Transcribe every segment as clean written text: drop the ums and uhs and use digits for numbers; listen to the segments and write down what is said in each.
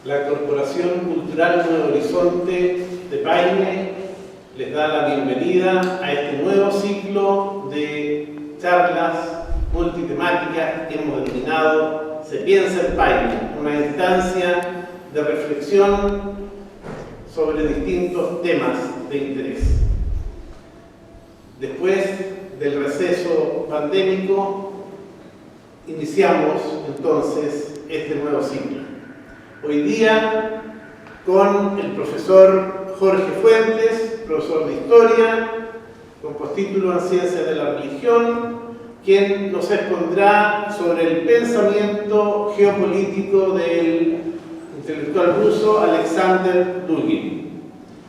La Corporación Cultural Nuevo Horizonte de Paine les da la bienvenida a este nuevo ciclo de charlas multitemáticas que hemos denominado Se piensa en Paine, una instancia de reflexión sobre distintos temas de interés. Después del receso pandémico, iniciamos entonces este nuevo ciclo. Hoy día con el profesor Jorge Fuentes, profesor de Historia, con postítulo en Ciencias de la Religión, quien nos expondrá sobre el pensamiento geopolítico del intelectual ruso Alexander Dugin.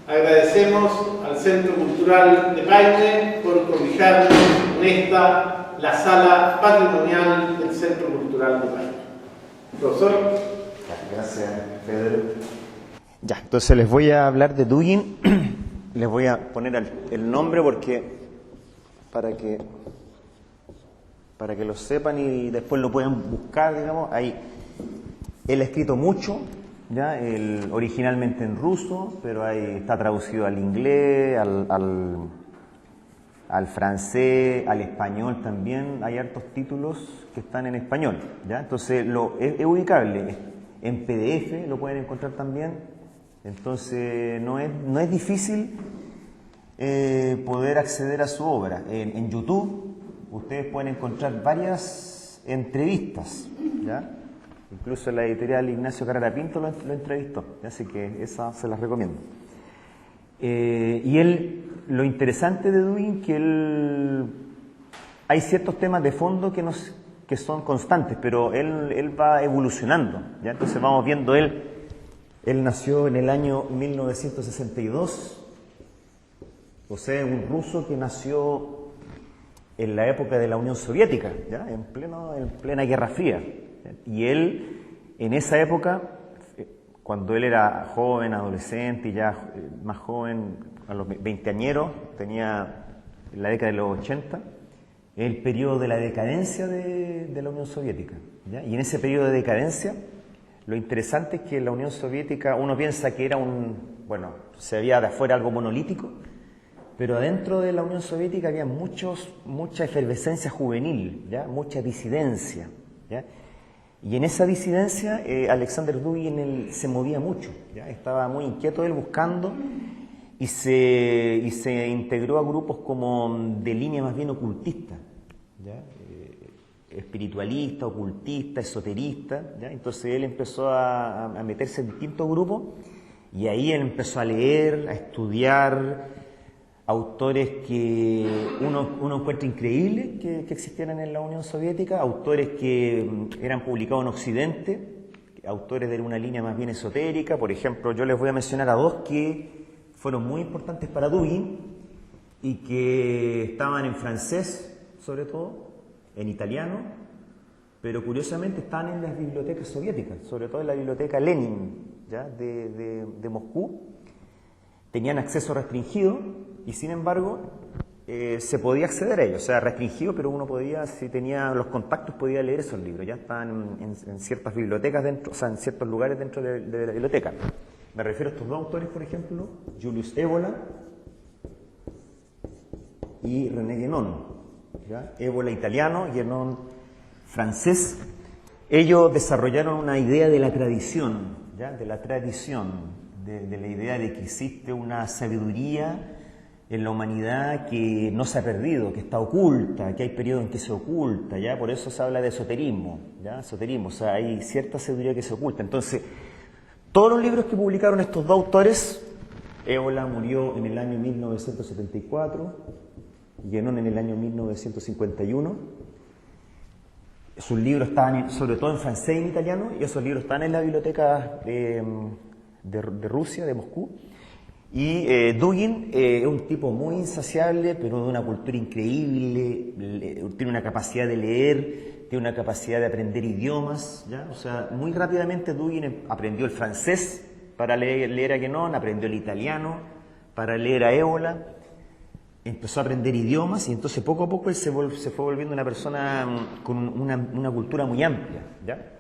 Agradecemos al Centro Cultural de Paine por cobijarnos en esta, la sala patrimonial del Centro Cultural de Paine. Profesor. Gracias, Pedro. Ya, entonces les voy a hablar de Dugin. Les voy a poner el nombre para que lo sepan y después lo puedan buscar, digamos. Él ha escrito mucho, ¿ya? Originalmente en ruso, pero está traducido al inglés, al francés, al español también. Hay hartos títulos que están en español, ¿ya? Entonces es ubicable. En PDF lo pueden encontrar también. Entonces no es difícil poder acceder a su obra. En YouTube ustedes pueden encontrar varias entrevistas, ¿ya? Incluso la editorial Ignacio Carrera Pinto lo entrevistó, así que esa se las recomiendo. Lo interesante de Dugin que hay ciertos temas de fondo que son constantes, pero él va evolucionando, ¿ya? Entonces vamos viendo él nació en el año 1962, o sea, un ruso que nació en la época de la Unión Soviética, ¿ya? En plena Guerra Fría. Y él, en esa época, cuando él era joven, adolescente y ya más joven, a los 20añeros, tenía en la década de los 80, el periodo de la decadencia de la Unión Soviética, ¿ya? Y en ese periodo de decadencia, lo interesante es que la Unión Soviética, uno piensa que era se veía de afuera algo monolítico, pero adentro de la Unión Soviética había mucha efervescencia juvenil, ¿ya? Mucha disidencia, ¿ya? Y en esa disidencia Alexander Dugin se movía mucho, ¿ya? Estaba muy inquieto él buscando y se integró a grupos como de línea más bien ocultista, ¿ya? Espiritualista, ocultista, esoterista, ¿ya? Entonces él empezó a meterse en distintos grupos y ahí él empezó a leer, a estudiar autores que uno encuentra increíbles que existieran en la Unión Soviética, autores que eran publicados en Occidente, autores de una línea más bien esotérica. Por ejemplo, yo les voy a mencionar a dos que fueron muy importantes para Dugin y que estaban en francés, sobre todo, en italiano, pero curiosamente estaban en las bibliotecas soviéticas, sobre todo en la biblioteca Lenin, ¿ya? de Moscú. Tenían acceso restringido y sin embargo se podía acceder a ellos, o sea, restringido, pero uno podía, si tenía los contactos, podía leer esos libros. Ya estaban en ciertas bibliotecas dentro, o sea, en ciertos lugares dentro de la biblioteca. Me refiero a estos dos autores, por ejemplo, Julius Evola y René Guénon, ¿ya? Evola italiano, Guénon francés. Ellos desarrollaron una idea de la tradición, ¿ya? De la tradición, de la idea de que existe una sabiduría en la humanidad que no se ha perdido, que está oculta, que hay periodos en que se oculta, ¿ya? Por eso se habla de esoterismo, ¿ya? Esoterismo, o sea, hay cierta sabiduría que se oculta. Entonces, todos los libros que publicaron estos dos autores, Evola murió en el año 1974, Guénon en el año 1951, sus libros estaban sobre todo en francés y en italiano, y esos libros están en la biblioteca de Rusia, de Moscú. Y Dugin es un tipo muy insaciable, pero de una cultura increíble, tiene una capacidad de leer, tiene una capacidad de aprender idiomas, ¿ya? O sea, muy rápidamente Dugin aprendió el francés para leer a Guénon, aprendió el italiano para leer a Evola, empezó a aprender idiomas y entonces poco a poco él se fue volviendo una persona con una cultura muy amplia, ¿ya?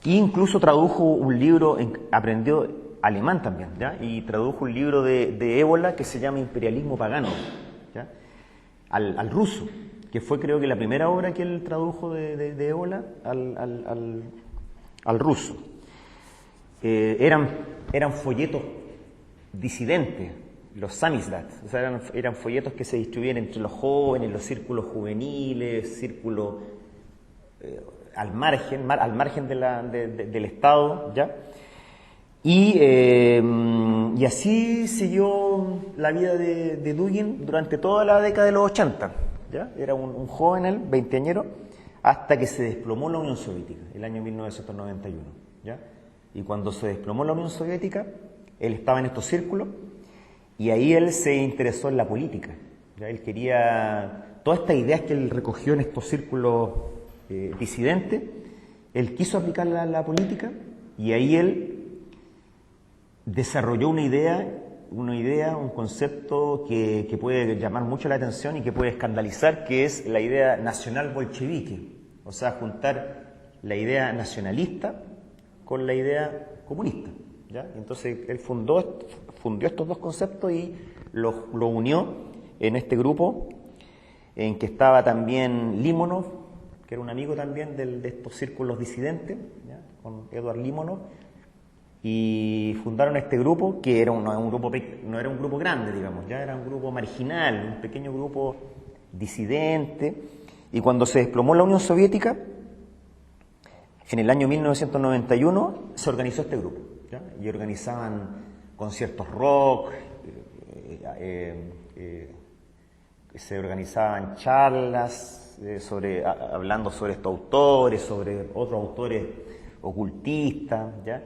E incluso tradujo un libro, aprendió alemán también, ¿ya? Y tradujo un libro de Ébola que se llama Imperialismo Pagano, ¿ya? Al ruso, que fue creo que la primera obra que él tradujo de Ébola al ruso. Eran folletos disidentes, los samizdat, o sea, eran folletos que se distribuían entre los jóvenes, los círculos juveniles, círculos al margen del Estado, ¿ya? Y así siguió la vida de Dugin durante toda la década de los 80, ¿ya? Era un joven, él, veinteañero, hasta que se desplomó la Unión Soviética, el año 1991, ¿ya? Y cuando se desplomó la Unión Soviética, él estaba en estos círculos y ahí él se interesó en la política, ¿ya? Él quería, todas estas ideas que él recogió en estos círculos disidentes, él quiso aplicarla a la política y ahí él desarrolló una idea, un concepto que puede llamar mucho la atención y que puede escandalizar, que es la idea nacional bolchevique, o sea, juntar la idea nacionalista con la idea comunista, ¿ya? Entonces él fundió estos dos conceptos y lo unió en este grupo en que estaba también Limonov, que era un amigo también de estos círculos disidentes, ¿ya? Con Eduard Limonov, y fundaron este grupo que era no era un grupo grande, digamos, ya era un grupo marginal, un pequeño grupo disidente. Y cuando se desplomó la Unión Soviética, en el año 1991 se organizó este grupo, ¿ya? Y organizaban conciertos rock, se organizaban charlas hablando sobre estos autores, sobre otros autores ocultistas, ¿ya?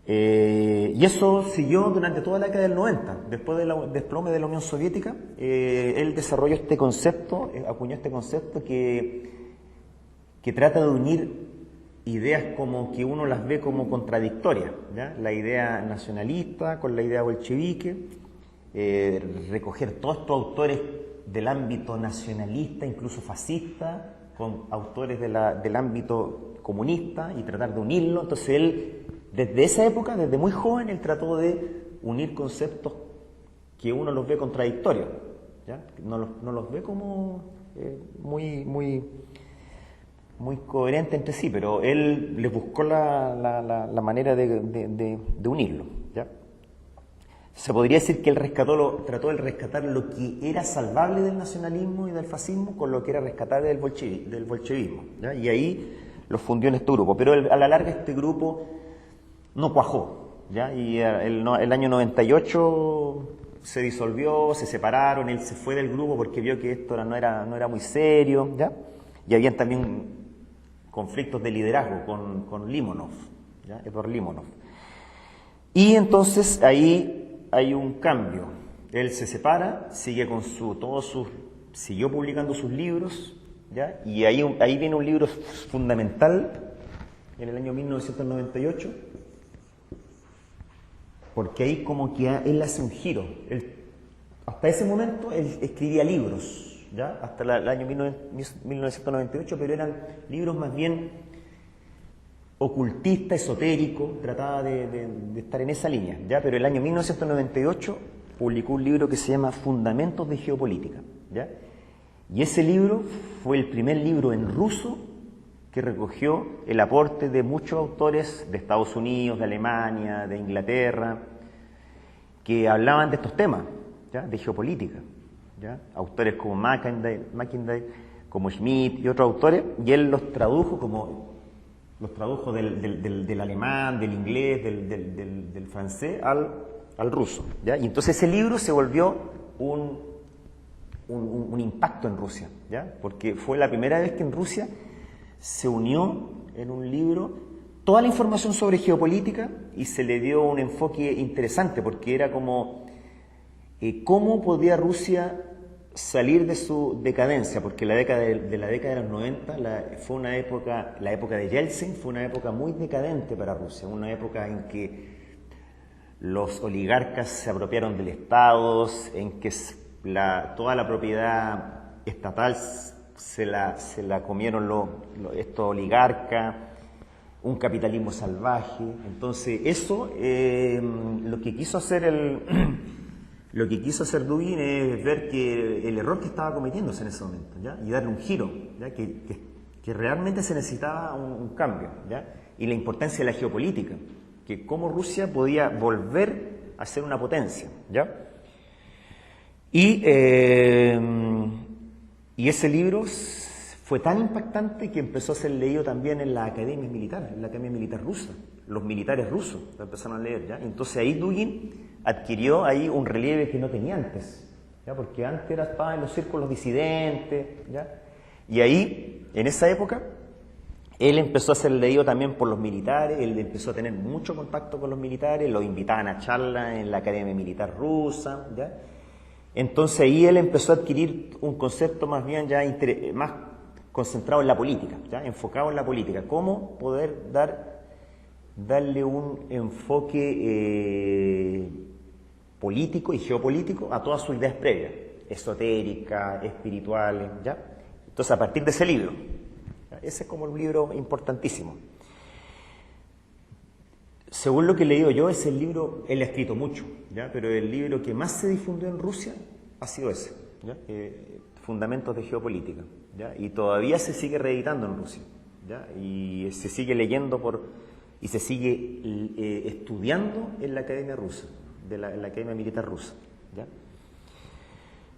Y eso siguió durante toda la década del 90. Después del desplome de la Unión Soviética, él desarrolló este concepto, acuñó este concepto que trata de unir ideas como que uno las ve como contradictorias, ¿ya? La idea nacionalista con la idea bolchevique, recoger todos estos autores del ámbito nacionalista, incluso fascista, con autores del ámbito comunista y tratar de unirlo. Entonces él, desde esa época, desde muy joven, él trató de unir conceptos que uno los ve contradictorios, ¿ya? No los ve como muy coherentes entre sí, pero él les buscó la manera de unirlo, ¿ya? Se podría decir que él trató de rescatar lo que era salvable del nacionalismo y del fascismo con lo que era rescatable del bolchevismo, ¿ya? Y ahí los fundió en este grupo, pero a la larga este grupo no cuajó, ¿ya? Y el año 98 se disolvió, se separaron, él se fue del grupo porque vio que esto no era muy serio, ¿ya? Y habían también conflictos de liderazgo con Limonov, ¿ya? Eduard Limonov. Y entonces ahí hay un cambio. Él se separa, sigue con siguió publicando sus libros, ¿ya? Y ahí viene un libro fundamental en el año 1998, porque ahí como que él hace un giro. Hasta ese momento él escribía libros, ¿ya? Hasta el año 1998, pero eran libros más bien ocultista, esotérico, trataba de estar en esa línea, ¿ya? Pero el año 1998 publicó un libro que se llama Fundamentos de Geopolítica, ¿ya? Y ese libro fue el primer libro en ruso que recogió el aporte de muchos autores de Estados Unidos, de Alemania, de Inglaterra, que hablaban de estos temas, ¿ya? De geopolítica, ¿ya? Autores como Mackinday, como Schmidt y otros autores, y él los tradujo del alemán, del inglés, del francés al ruso, ¿ya? Y entonces ese libro se volvió un impacto en Rusia, ¿ya? Porque fue la primera vez que en Rusia se unió en un libro toda la información sobre geopolítica y se le dio un enfoque interesante, porque era como cómo podía Rusia salir de su decadencia, porque la década de los 90 fue una época, la época de Yeltsin fue una época muy decadente para Rusia, una época en que los oligarcas se apropiaron del Estado, en que toda la propiedad estatal se la comieron estos oligarcas, un capitalismo salvaje. Entonces, eso, lo que quiso hacer Dugin es ver que el error que estaba cometiéndose en ese momento, ¿ya? Y darle un giro, ¿ya? Que realmente se necesitaba un cambio, ¿ya? Y la importancia de la geopolítica, que cómo Rusia podía volver a ser una potencia, ¿ya? Y ese libro fue tan impactante que empezó a ser leído también en la academia militar, rusa. Los militares rusos lo empezaron a leer, ¿ya? Entonces ahí Dugin adquirió ahí un relieve que no tenía antes, ¿ya? Porque antes estaba en los círculos disidentes, ¿ya? Y ahí, en esa época, él empezó a ser leído también por los militares, él empezó a tener mucho contacto con los militares, los invitaban a charlas en la academia militar rusa, ¿ya? Entonces ahí él empezó a adquirir un concepto más bien ya más concentrado en la política, ¿ya? Enfocado en la política, cómo poder darle un enfoque político y geopolítico a todas sus ideas previas, esotéricas, espirituales, ¿ya? Entonces, a partir de ese libro, ¿ya? Ese es como un libro importantísimo. Según lo que he leído yo, ese libro, él ha escrito mucho, ¿ya? Pero el libro que más se difundió en Rusia ha sido ese, ¿ya? Fundamentos de Geopolítica, ¿ya? Y todavía se sigue reeditando en Rusia, ¿ya? Y se sigue leyendo y se sigue estudiando en la Academia Rusa, en la Academia Militar Rusa, ¿ya?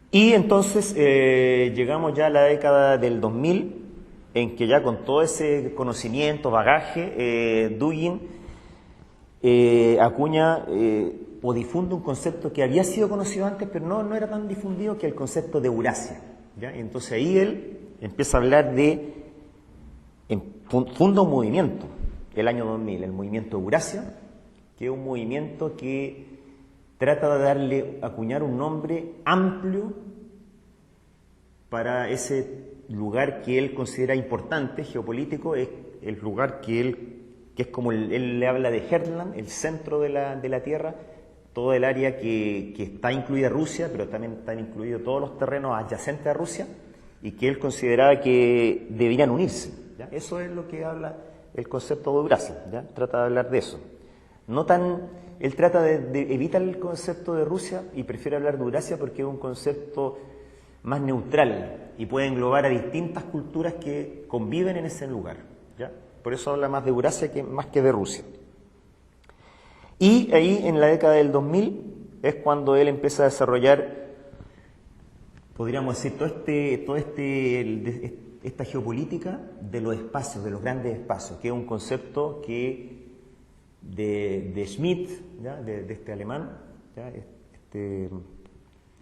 Y entonces llegamos ya a la década del 2000, en que ya con todo ese conocimiento, bagaje, Dugin acuña o difunde un concepto que había sido conocido antes, pero no era tan difundido, que el concepto de Eurasia, ¿ya? Entonces ahí él empieza a hablar funda un movimiento, el año 2000, el movimiento Eurasia, que es un movimiento que trata de acuñar un nombre amplio para ese lugar que él considera importante, geopolítico, es el lugar que es como él le habla de Heartland, el centro de la Tierra, todo el área que está incluida Rusia, pero también están incluidos todos los terrenos adyacentes a Rusia, y que él consideraba que deberían unirse, ¿ya? Eso es lo que habla el concepto de Eurasia, ¿ya? Trata de hablar de eso. Él trata de evitar el concepto de Rusia y prefiere hablar de Eurasia porque es un concepto más neutral y puede englobar a distintas culturas que conviven en ese lugar, ¿ya? Por eso habla más de Eurasia más que de Rusia. Y ahí, en la década del 2000, es cuando él empieza a desarrollar, podríamos decir, esta geopolítica de los espacios, de los grandes espacios, que es un concepto que de Schmitt, ¿ya? De este alemán, ¿ya? Este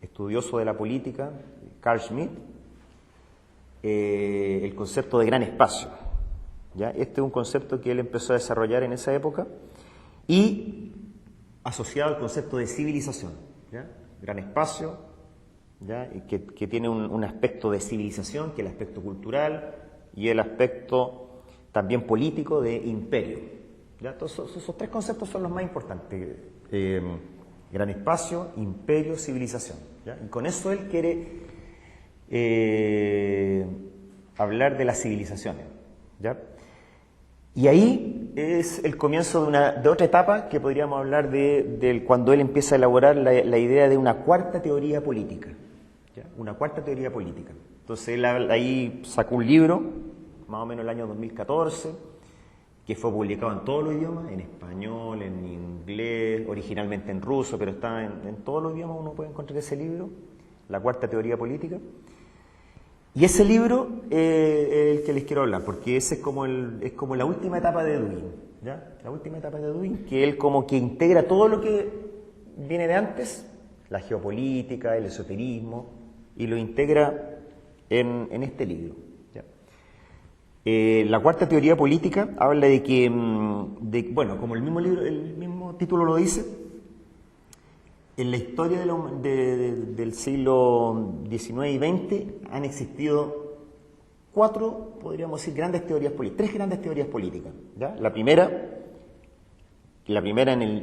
estudioso de la política, Carl Schmitt, el concepto de gran espacio, ¿ya? Este es un concepto que él empezó a desarrollar en esa época y asociado al concepto de civilización, ¿ya? Gran espacio, ¿ya? Que tiene un aspecto de civilización, que es el aspecto cultural, y el aspecto también político de imperio, ¿ya? Todos esos tres conceptos son los más importantes: gran espacio, imperio, civilización, ¿ya? Y con eso él quiere hablar de las civilizaciones, ¿ya? Y ahí es el comienzo de otra etapa que podríamos hablar de cuando él empieza a elaborar la idea de una cuarta teoría política, ¿ya? Una cuarta teoría política. Entonces él ahí sacó un libro, más o menos el año 2014, que fue publicado en todos los idiomas, en español, en inglés, originalmente en ruso, pero está en todos los idiomas, uno puede encontrar ese libro, La Cuarta Teoría Política. Y ese libro es el que les quiero hablar, porque ese es como la última etapa de Dugin, ¿ya? La última etapa de Dugin, que él como que integra todo lo que viene de antes, la geopolítica, el esoterismo, y lo integra en este libro, ¿ya? La Cuarta Teoría Política habla de que, bueno, como el mismo título lo dice, en la historia del siglo XIX y XX han existido podríamos decir, tres grandes teorías políticas, ¿ya? La primera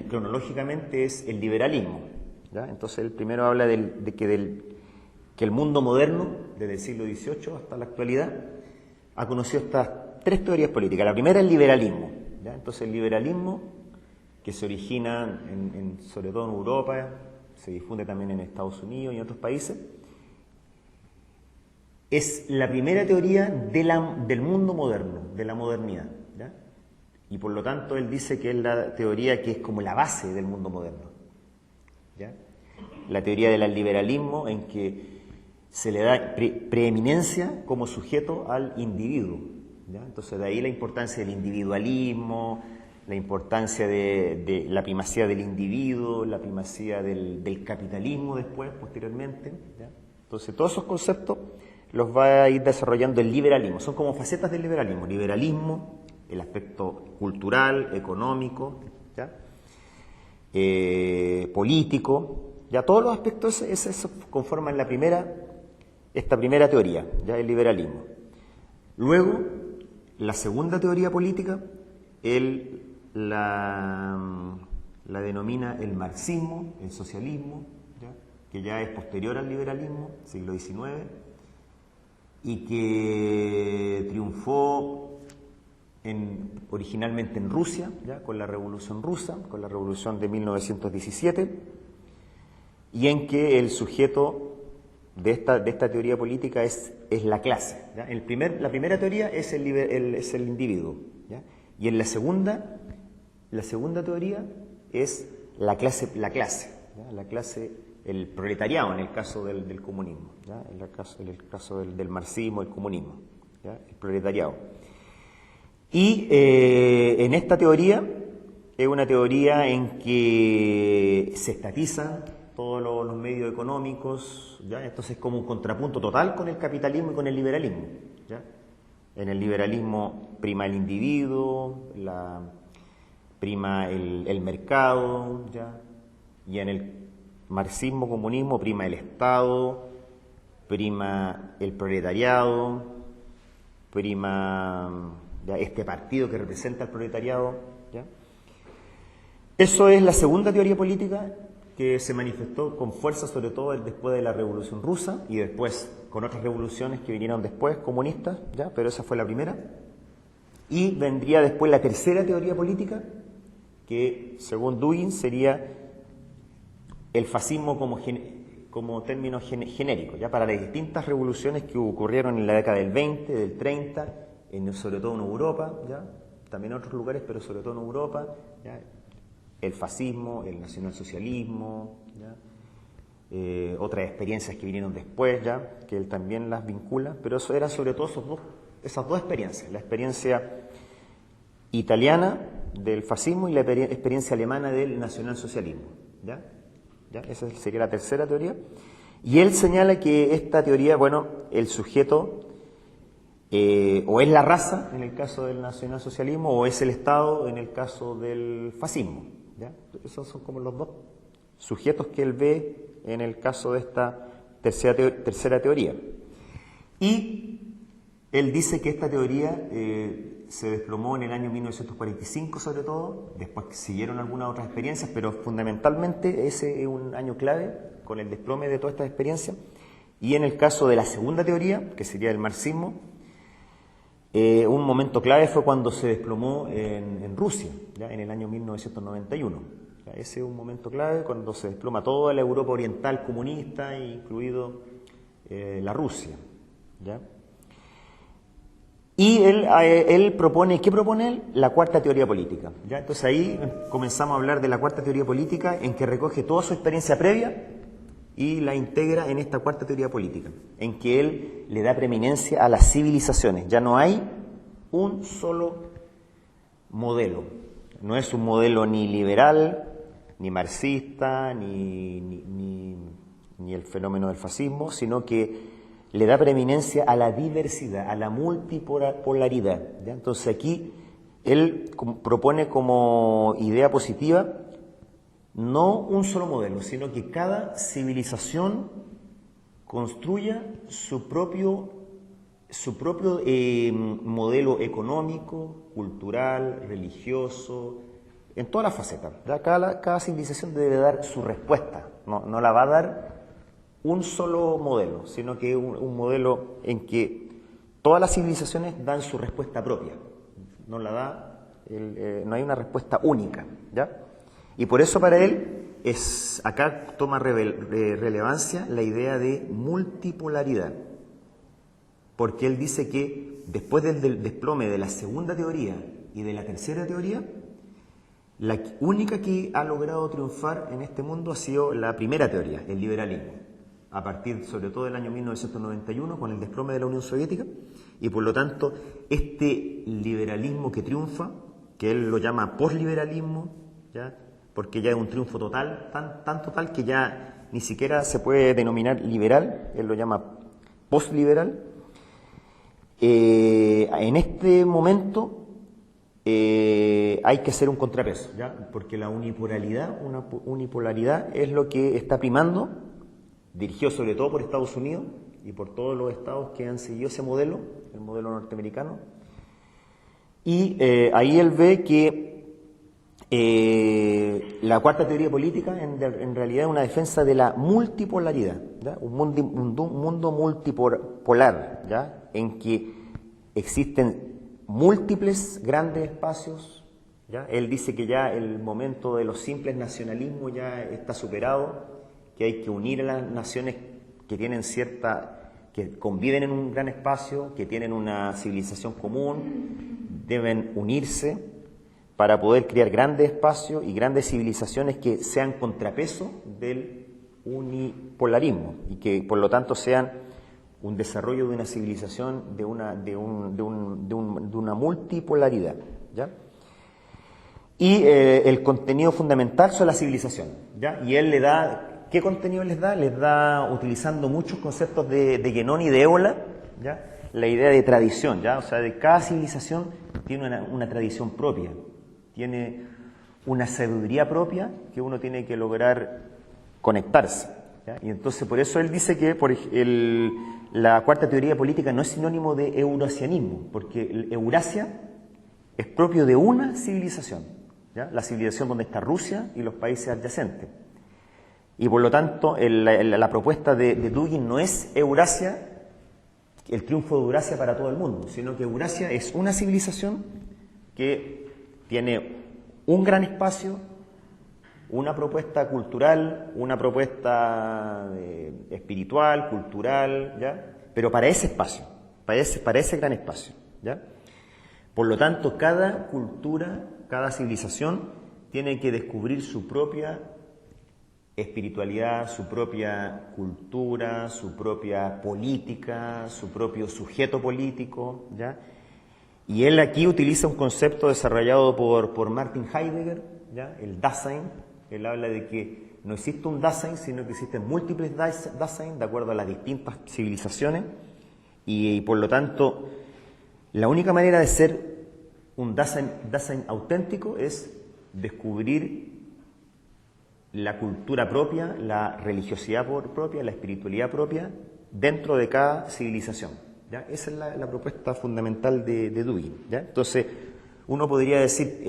cronológicamente es el liberalismo, ¿ya? Entonces el primero habla que el mundo moderno, desde el siglo XVIII hasta la actualidad, ha conocido estas tres teorías políticas. La primera es el liberalismo, ¿ya? Entonces el liberalismo, que se origina sobre todo en Europa, se difunde también en Estados Unidos y en otros países, es la primera teoría del mundo moderno, de la modernidad, ¿ya? Y por lo tanto él dice que es la teoría que es como la base del mundo moderno, ¿ya? La teoría del liberalismo, en que se le da preeminencia como sujeto al individuo, ¿ya? Entonces de ahí la importancia del individualismo, la importancia de la primacía del individuo, la primacía del capitalismo después, posteriormente, ¿ya? Entonces todos esos conceptos los va a ir desarrollando el liberalismo, son como facetas del liberalismo: liberalismo, el aspecto cultural, económico, ¿ya? Político, ya todos los aspectos esos conforman esta primera teoría, ya el liberalismo. Luego, la segunda teoría política, él la denomina el marxismo, el socialismo, ¿ya? Que ya es posterior al liberalismo, siglo XIX, y que triunfó originalmente en Rusia, ¿ya? Con la Revolución Rusa, con la Revolución de 1917, y en que el sujeto de esta teoría política es la clase, ¿ya? La primera teoría es el individuo, ¿ya? Y en la segunda teoría es la clase, ¿ya? La clase, el proletariado en el caso del comunismo, ¿ya? En el caso del marxismo, el comunismo, ¿ya? El proletariado. Y en esta teoría es una teoría en que se estatizan todos los medios económicos, ¿ya? Entonces es como un contrapunto total con el capitalismo y con el liberalismo, ¿ya? En el liberalismo prima el individuo, prima el mercado, ¿ya? Y en el marxismo, comunismo, prima el Estado, prima el proletariado, prima, ¿ya? Este partido que representa al proletariado, ¿ya? Eso es la segunda teoría política que se manifestó con fuerza sobre todo después de la Revolución Rusa y después con otras revoluciones que vinieron después, comunistas, ¿ya? Pero esa fue la primera. Y vendría después la tercera teoría política, que según Dugin sería el fascismo como término genérico, ya para las distintas revoluciones que ocurrieron en la década del 20, del 30, sobre todo en Europa, ¿ya? También en otros lugares, pero sobre todo en Europa, ¿ya? El fascismo, el nacionalsocialismo, ¿ya? Otras experiencias que vinieron después, ya, que él también las vincula, pero eso era sobre todo esas dos experiencias, la experiencia italiana del fascismo y la experiencia alemana del nacionalsocialismo, ¿ya? ¿Ya? Esa sería la tercera teoría. Y él señala que esta teoría, bueno, el sujeto o es la raza en el caso del nacionalsocialismo o es el Estado en el caso del fascismo, ¿ya? Esos son como los dos sujetos que él ve en el caso de esta tercera teoría. Y él dice que esta teoría se desplomó en el año 1945 sobre todo, después siguieron algunas otras experiencias, pero fundamentalmente ese es un año clave con el desplome de todas estas experiencias. Y en el caso de la segunda teoría, que sería el marxismo, un momento clave fue cuando se desplomó en Rusia, ¿ya? En el año 1991. ¿Ya? Ese es un momento clave cuando se desploma toda la Europa oriental comunista, incluido la Rusia, ¿ya? Y él propone, ¿qué propone él? La cuarta teoría política, ¿ya? Entonces ahí comenzamos a hablar de la cuarta teoría política, en que recoge toda su experiencia previa y la integra en esta cuarta teoría política, en que él le da preeminencia a las civilizaciones. Ya no hay un solo modelo, no es un modelo ni liberal, ni marxista, ni el fenómeno del fascismo, sino que le da preeminencia a la diversidad, a la multipolaridad, ¿ya? Entonces aquí él propone como idea positiva no un solo modelo, sino que cada civilización construya su propio modelo económico, cultural, religioso, en todas las facetas, ¿ya? Cada civilización debe dar su respuesta, no la va a dar un solo modelo, sino que un modelo en que todas las civilizaciones dan su respuesta propia, no la da No hay una respuesta única, ¿ya? Y por eso para él acá toma relevancia la idea de multipolaridad, porque él dice que después del desplome de la segunda teoría y de la tercera teoría, la única que ha logrado triunfar en este mundo ha sido la primera teoría, el liberalismo, a partir sobre todo del año 1991 con el desplome de la Unión Soviética, y por lo tanto este liberalismo que triunfa, que él lo llama posliberalismo, ¿ya? Porque ya es un triunfo total, tan total que ya ni siquiera se puede denominar liberal, él lo llama postliberal. En este momento hay que hacer un contrapeso, ¿ya? Porque la unipolaridad es lo que está primando, dirigido sobre todo por Estados Unidos y por todos los estados que han seguido ese modelo, el modelo norteamericano. Y ahí él ve que la cuarta teoría política en realidad es una defensa de la multipolaridad, ¿ya? Un mundo multipolar, ¿ya? En que existen múltiples grandes espacios, ¿ya? Él dice que ya el momento de los simples nacionalismos ya está superado, que hay que unir a las naciones que tienen que conviven en un gran espacio, que tienen una civilización común, deben unirse para poder crear grandes espacios y grandes civilizaciones que sean contrapeso del unipolarismo y que por lo tanto sean un desarrollo de una civilización de una multipolaridad, ¿ya? Y el contenido fundamental son las civilizaciones, ¿ya? Y él le da, ¿qué contenido les da? Les da, utilizando muchos conceptos de Guénon y de Évola, ¿ya? La idea de tradición, ¿ya? O sea, de cada civilización tiene una tradición propia, tiene una sabiduría propia que uno tiene que lograr conectarse, ¿ya? Y entonces por eso él dice que la cuarta teoría política no es sinónimo de eurasianismo, porque Eurasia es propio de una civilización, ¿ya? La civilización donde está Rusia y los países adyacentes. Y por lo tanto la propuesta de Dugin no es Eurasia, el triunfo de Eurasia para todo el mundo, sino que Eurasia es una civilización que tiene un gran espacio, una propuesta cultural, una propuesta espiritual, cultural, ¿ya? Pero para ese espacio, para ese gran espacio, ¿ya? Por lo tanto, cada cultura, cada civilización tiene que descubrir su propia espiritualidad, su propia cultura, su propia política, su propio sujeto político, ¿ya? Y él aquí utiliza un concepto desarrollado por Martin Heidegger, ¿ya? El Dasein. Él habla de que no existe un Dasein, sino que existen múltiples Dasein de acuerdo a las distintas civilizaciones y por lo tanto la única manera de ser un Dasein auténtico es descubrir la cultura propia, la religiosidad propia, la espiritualidad propia dentro de cada civilización, ¿ya? Esa es la propuesta fundamental de Dugin, ¿ya? Entonces uno podría decir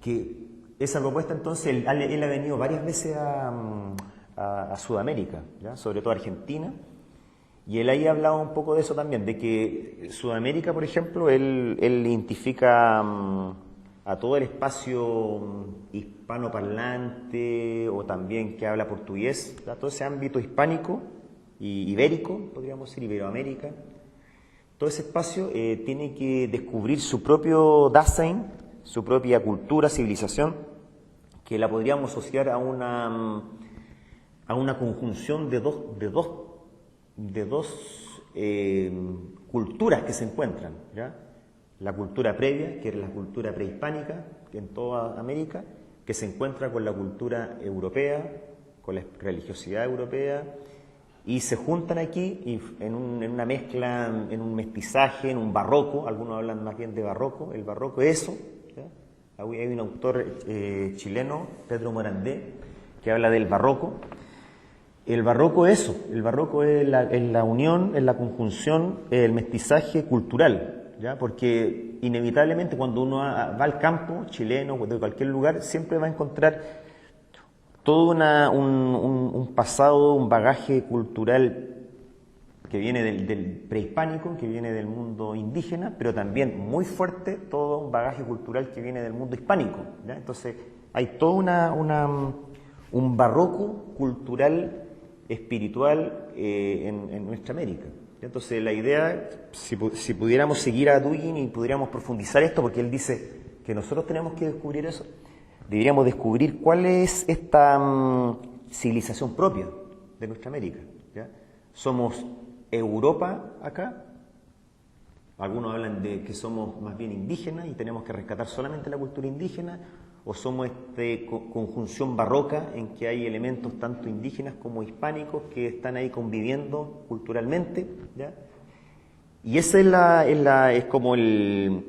que esa propuesta entonces él ha venido varias veces a Sudamérica, ¿ya? Sobre todo a Argentina, y él ahí ha hablado un poco de eso también, de que Sudamérica, por ejemplo, él identifica a todo el espacio hispanoparlante o también que habla portugués, ¿ya? Todo ese ámbito hispánico y ibérico, podríamos decir, Iberoamérica, todo ese espacio tiene que descubrir su propio Dasein, su propia cultura, civilización, que la podríamos asociar a una conjunción de dos culturas que se encuentran, ¿ya? La cultura previa, que es la cultura prehispánica, que en toda América, que se encuentra con la cultura europea, con la religiosidad europea, y se juntan aquí y en una mezcla, en un mestizaje, en un barroco. Algunos hablan más bien de barroco. El barroco es eso, ¿ya? Hay un autor chileno, Pedro Morandé, que habla del barroco. El barroco es eso, el barroco es la unión, es la conjunción, el mestizaje cultural, ¿ya? Porque inevitablemente cuando uno va al campo chileno, de cualquier lugar, siempre va a encontrar todo un pasado, un bagaje cultural que viene del prehispánico, que viene del mundo indígena, pero también muy fuerte todo un bagaje cultural que viene del mundo hispánico, ¿ya? Entonces hay todo un barroco cultural, espiritual en nuestra América. Entonces la idea, si pudiéramos seguir a Dugin y pudiéramos profundizar esto, porque él dice que nosotros tenemos que descubrir eso, deberíamos descubrir cuál es esta civilización propia de nuestra América, ¿ya? Somos Europa acá, algunos hablan de que somos más bien indígenas y tenemos que rescatar solamente la cultura indígena, o somos conjunción barroca en que hay elementos tanto indígenas como hispánicos que están ahí conviviendo culturalmente, ¿ya? Y esa es como es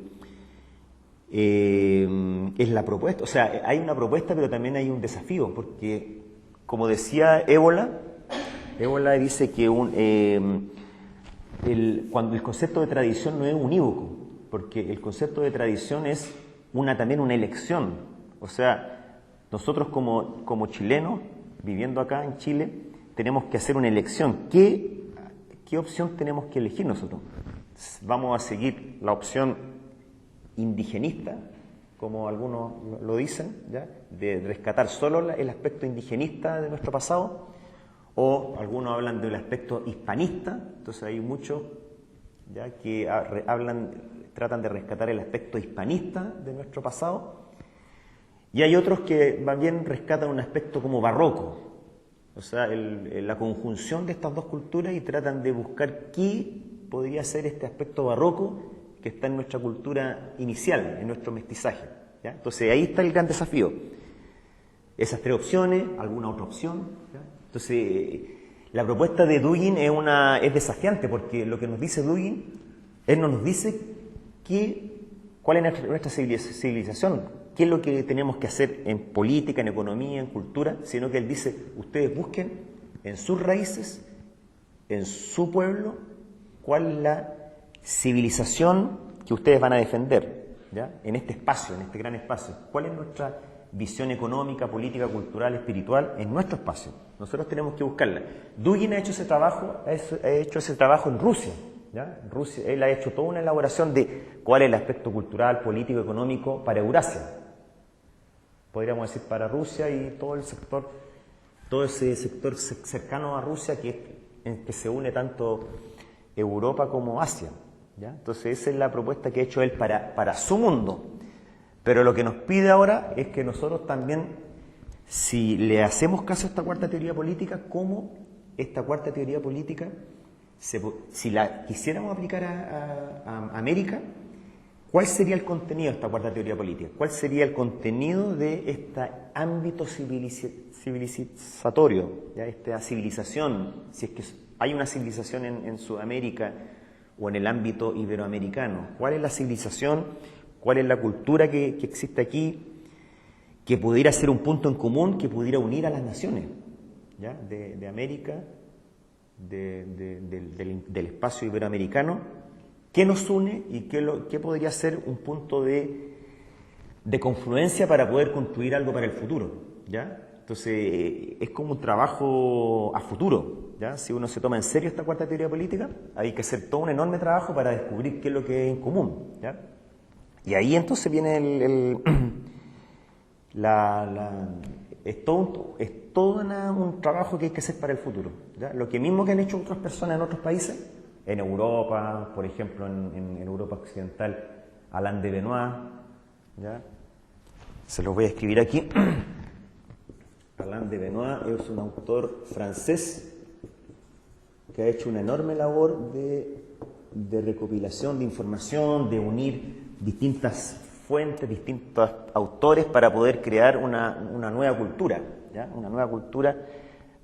la propuesta. O sea, hay una propuesta, pero también hay un desafío, porque como decía Ébola dice que cuando el concepto de tradición no es unívoco, porque el concepto de tradición es también una elección. O sea, nosotros como chilenos, viviendo acá en Chile, tenemos que hacer una elección. ¿Qué opción tenemos que elegir nosotros? ¿Vamos a seguir la opción indigenista, como algunos lo dicen, ¿ya? De rescatar solo el aspecto indigenista de nuestro pasado? O algunos hablan del aspecto hispanista, entonces hay muchos, ¿ya?, que tratan de rescatar el aspecto hispanista de nuestro pasado. Y hay otros que más bien rescatan un aspecto como barroco, o sea, la conjunción de estas dos culturas, y tratan de buscar qué podría ser este aspecto barroco que está en nuestra cultura inicial, en nuestro mestizaje, ¿ya? Entonces ahí está el gran desafío. Esas tres opciones, alguna otra opción, ¿ya? Entonces la propuesta de Dugin es desafiante, porque lo que nos dice Dugin, él no nos dice cuál es nuestra civilización, qué es lo que tenemos que hacer en política, en economía, en cultura, sino que él dice, ustedes busquen en sus raíces, en su pueblo, cuál es la civilización que ustedes van a defender, ¿ya?, en este espacio, en este gran espacio. ¿Cuál es nuestra visión económica, política, cultural, espiritual en nuestro espacio? Nosotros tenemos que buscarla. Dugin ha hecho ese trabajo en Rusia, ¿ya? Rusia, él ha hecho toda una elaboración de cuál es el aspecto cultural, político, económico para Eurasia. Podríamos decir para Rusia y todo ese sector cercano a Rusia en que se une tanto Europa como Asia, ¿ya? Entonces esa es la propuesta que ha hecho él para su mundo. Pero lo que nos pide ahora es que nosotros también, si le hacemos caso a esta cuarta teoría política, cómo esta cuarta teoría política, si la quisiéramos aplicar a América, ¿cuál sería el contenido de esta cuarta teoría política? ¿Cuál sería el contenido de este ámbito civilizatorio, ¿ya?, esta civilización, si es que hay una civilización en Sudamérica o en el ámbito iberoamericano? ¿Cuál es la civilización? ¿Cuál es la cultura que existe aquí que pudiera ser un punto en común, que pudiera unir a las naciones, ¿ya?, de América, del espacio iberoamericano? ¿Qué nos une y qué podría ser un punto de confluencia para poder construir algo para el futuro, ¿ya? Entonces, es como un trabajo a futuro, ¿ya? Si uno se toma en serio esta cuarta teoría política, hay que hacer todo un enorme trabajo para descubrir qué es lo que es en común, ¿ya? Y ahí entonces viene es todo un trabajo que hay que hacer para el futuro, ¿ya? Lo que mismo que han hecho otras personas en otros países, en Europa, por ejemplo, en Europa Occidental, Alain de Benoist, ¿ya? Se los voy a escribir aquí. Alain de Benoist es un autor francés que ha hecho una enorme labor de recopilación de información, de unir distintas fuentes, distintos autores para poder crear una nueva cultura, ¿ya? Una nueva cultura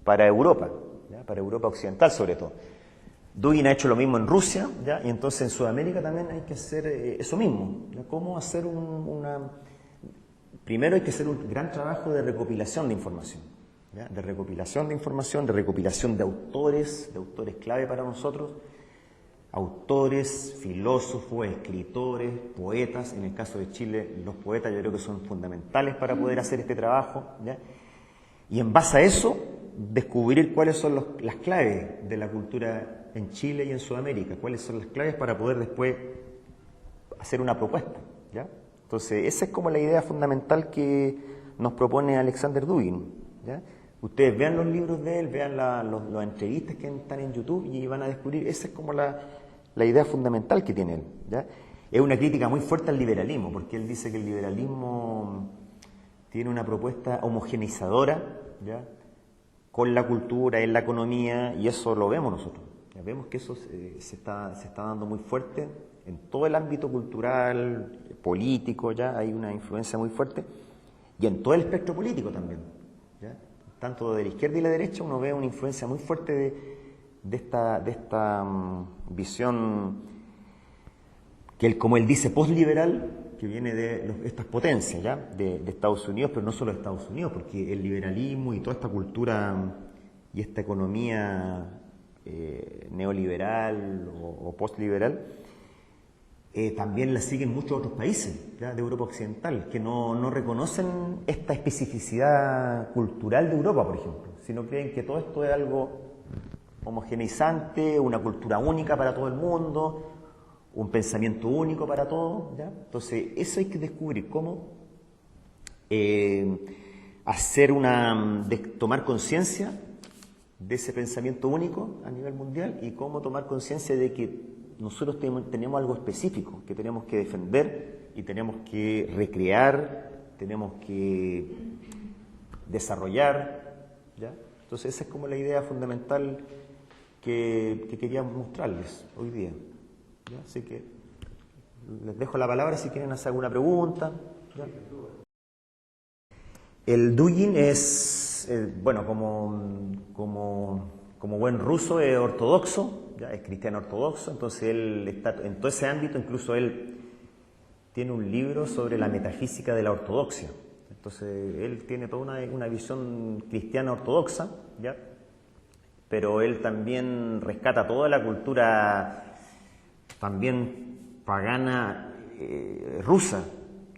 para Europa, ¿ya?, para Europa Occidental sobre todo. Dugin ha hecho lo mismo en Rusia, ¿ya?, y entonces en Sudamérica también hay que hacer eso mismo, ¿ya? ¿Cómo hacer Primero hay que hacer un gran trabajo de recopilación de información, ¿ya?, de recopilación de información, de recopilación de autores clave para nosotros, autores, filósofos, escritores, poetas. En el caso de Chile, los poetas yo creo que son fundamentales para poder hacer este trabajo, ¿ya? Y en base a eso, descubrir cuáles son las claves de la cultura en Chile y en Sudamérica, cuáles son las claves para poder después hacer una propuesta, ¿ya? Entonces, esa es como la idea fundamental que nos propone Alexander Dugin, ¿ya? Ustedes vean los libros de él, vean las entrevistas que están en YouTube y van a descubrir, esa es como la idea fundamental que tiene él, ¿ya? Es una crítica muy fuerte al liberalismo, porque él dice que el liberalismo tiene una propuesta homogeneizadora, ¿ya?, con la cultura, en la economía, y eso lo vemos nosotros. Ya vemos que eso se está dando muy fuerte en todo el ámbito cultural, político, ya hay una influencia muy fuerte, y en todo el espectro político también, ¿ya? Tanto de la izquierda y la derecha uno ve una influencia muy fuerte de esta visión que como él dice, postliberal, que viene de estas potencias, ¿ya?, de Estados Unidos, pero no solo de Estados Unidos, porque el liberalismo y toda esta cultura y esta economía neoliberal o postliberal también la siguen muchos otros países, ¿ya?, de Europa Occidental, que no reconocen esta especificidad cultural de Europa, por ejemplo, sino creen que todo esto es algo homogeneizante, una cultura única para todo el mundo, un pensamiento único para todos, ¿ya? Entonces, eso hay que descubrir, cómo tomar conciencia de ese pensamiento único a nivel mundial y cómo tomar conciencia de que nosotros tenemos algo específico que tenemos que defender y tenemos que recrear, tenemos que desarrollar, ¿ya? Entonces, esa es como la idea fundamental que quería mostrarles hoy día. ¿Ya? Así que les dejo la palabra si quieren hacer alguna pregunta. ¿Ya? El Dugin es, bueno, como buen ruso, es ortodoxo, ¿ya? Es cristiano ortodoxo, entonces él está en todo ese ámbito. Incluso él tiene un libro sobre la metafísica de la ortodoxia. Entonces él tiene toda una visión cristiana ortodoxa, ¿ya? Pero él también rescata toda la cultura también pagana rusa,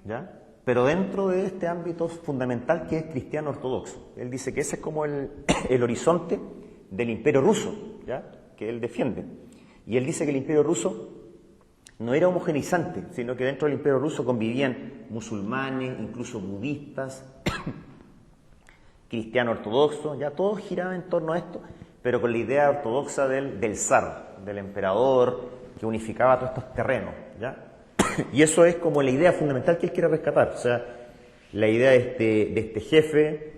¿ya?, pero dentro de este ámbito fundamental que es cristiano ortodoxo. Él dice que ese es como el horizonte del imperio ruso, ¿ya?, que él defiende. Y él dice que el imperio ruso no era homogeneizante, sino que dentro del imperio ruso convivían musulmanes, incluso budistas, cristiano ortodoxo, ya todo giraba en torno a esto, pero con la idea ortodoxa del zar, del emperador, que unificaba todos estos terrenos, ¿ya? Y eso es como la idea fundamental que él quiere rescatar, o sea, la idea de este jefe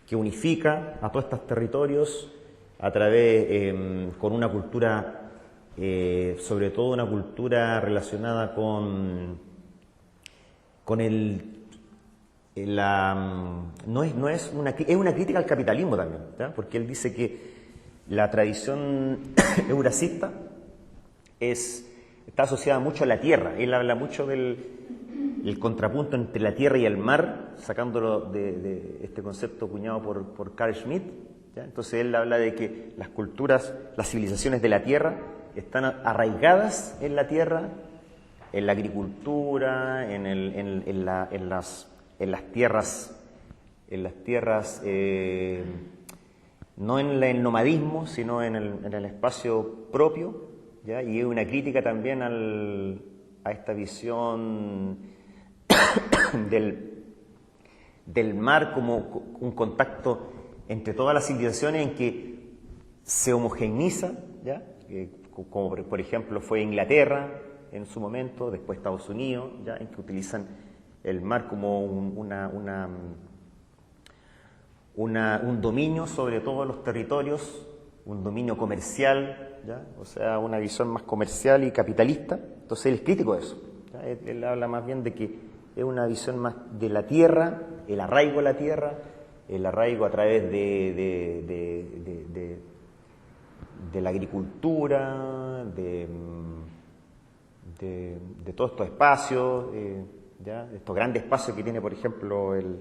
que unifica a todos estos territorios a través, con una cultura, sobre todo una cultura relacionada con es una crítica al capitalismo también, ¿ya? Porque él dice que la tradición eurasista está asociada mucho a la tierra. Él habla mucho del contrapunto entre la tierra y el mar, sacándolo de este concepto acuñado por Carl Schmitt, ¿ya? Entonces él habla de que las culturas, las civilizaciones de la tierra están arraigadas en la tierra, en la agricultura, en las tierras, no en el nomadismo, sino en el espacio propio, ¿ya? Y es una crítica también a esta visión del mar como un contacto entre todas las civilizaciones en que se homogeneiza, ¿ya? Como por ejemplo fue Inglaterra en su momento, después Estados Unidos, ¿ya?, en que utilizan el mar como un dominio sobre todos los territorios, un dominio comercial, ¿ya?, o sea, una visión más comercial y capitalista. Entonces él es crítico de eso, ¿ya? Él habla más bien de que es una visión más de la tierra, el arraigo a la tierra, el arraigo a través de la agricultura, de todos estos espacios, ¿ya?, estos grandes espacios que tiene, por ejemplo, el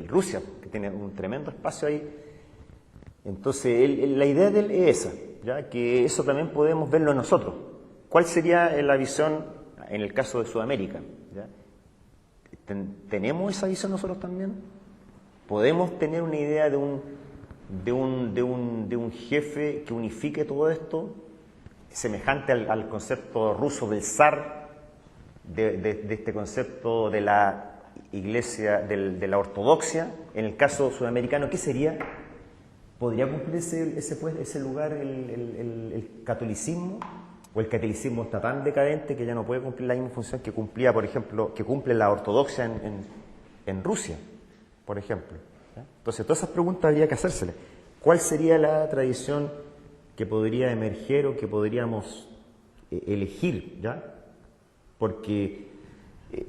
Rusia, que tiene un tremendo espacio ahí. Entonces, la idea de él es esa, ¿ya?, que eso también podemos verlo en nosotros. ¿Cuál sería la visión en el caso de Sudamérica? ¿Ya? ¿Tenemos esa visión nosotros también? ¿Podemos tener una idea de de un jefe que unifique todo esto, semejante al concepto ruso del zar, de este concepto de la iglesia, de la ortodoxia. En el caso sudamericano, ¿qué sería? ¿Podría cumplir ese lugar el catolicismo? ¿O el catolicismo está tan decadente que ya no puede cumplir la misma función que cumplía, por ejemplo, que cumple la ortodoxia en Rusia, por ejemplo? ¿Ya? Entonces, todas esas preguntas habría que hacérselas. ¿Cuál sería la tradición que podría emerger o que podríamos elegir? ¿Ya? Porque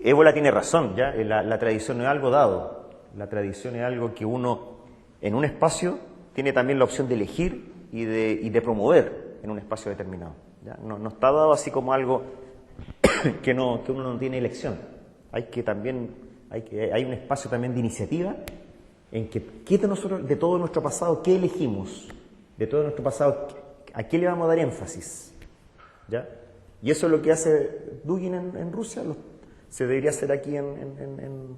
Ébola tiene razón, ¿ya? La tradición no es algo dado. La tradición es algo que uno, en un espacio, tiene también la opción de elegir y de promover en un espacio determinado. ¿Ya? No está dado así como algo que uno no tiene elección. Hay un espacio también de iniciativa en que de todo nuestro pasado, ¿qué elegimos? De todo nuestro pasado, ¿a qué le vamos a dar énfasis? ¿Ya? Y eso es lo que hace Dugin en Rusia, se debería hacer aquí en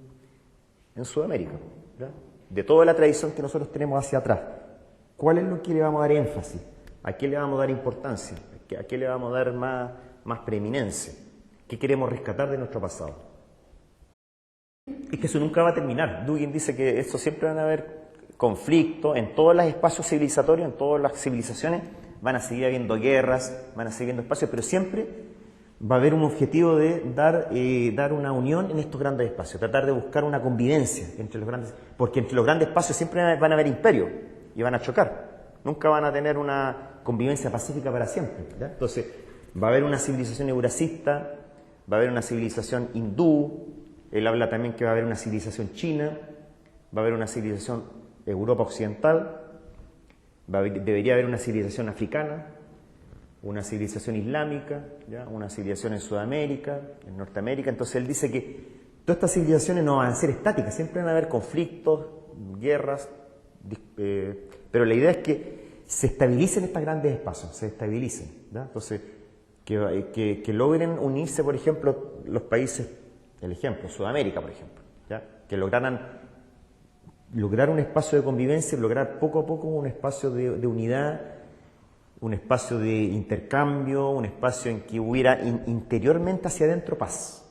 Sudamérica. ¿Ya? De toda la tradición que nosotros tenemos hacia atrás, ¿cuál es lo que le vamos a dar énfasis? ¿A qué le vamos a dar importancia? ¿A qué le vamos a dar más preeminencia? ¿Qué queremos rescatar de nuestro pasado? Es que eso nunca va a terminar. Dugin dice que esto siempre van a haber conflictos en todos los espacios civilizatorios, en todas las civilizaciones, van a seguir habiendo guerras, van a seguir habiendo espacios, pero siempre va a haber un objetivo de dar una unión en estos grandes espacios, tratar de buscar una convivencia entre los grandes, porque entre los grandes espacios siempre van a haber imperios y van a chocar, nunca van a tener una convivencia pacífica para siempre. ¿Ya? Entonces, va a haber una civilización eurasista, va a haber una civilización hindú, él habla también que va a haber una civilización china, va a haber una civilización Europa occidental, debería haber una civilización africana, una civilización islámica, ¿ya? Una civilización en Sudamérica, en Norteamérica. Entonces él dice que todas estas civilizaciones no van a ser estáticas, siempre van a haber conflictos, guerras, pero la idea es que se estabilicen estos grandes espacios, se estabilicen. ¿Ya? Entonces, que logren unirse, por ejemplo, los países, el ejemplo, Sudamérica, por ejemplo, ¿ya? Que lograr un espacio de convivencia, lograr poco a poco un espacio de unidad, un espacio de intercambio, un espacio en que hubiera interiormente hacia adentro paz,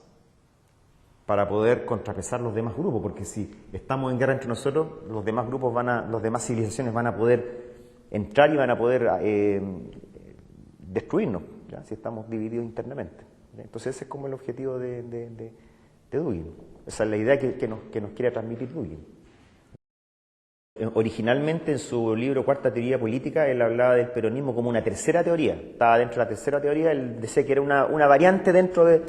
para poder contrapesar los demás grupos, porque si estamos en guerra entre nosotros, los demás grupos las demás civilizaciones van a poder entrar y van a poder destruirnos, ¿ya? Si estamos divididos internamente. ¿Ya? Entonces ese es como el objetivo de Dugin. Esa es la idea que nos quiere transmitir Dugin. Originalmente en su libro Cuarta Teoría Política él hablaba del peronismo como una tercera teoría. Estaba dentro de la tercera teoría, él decía que era una variante dentro de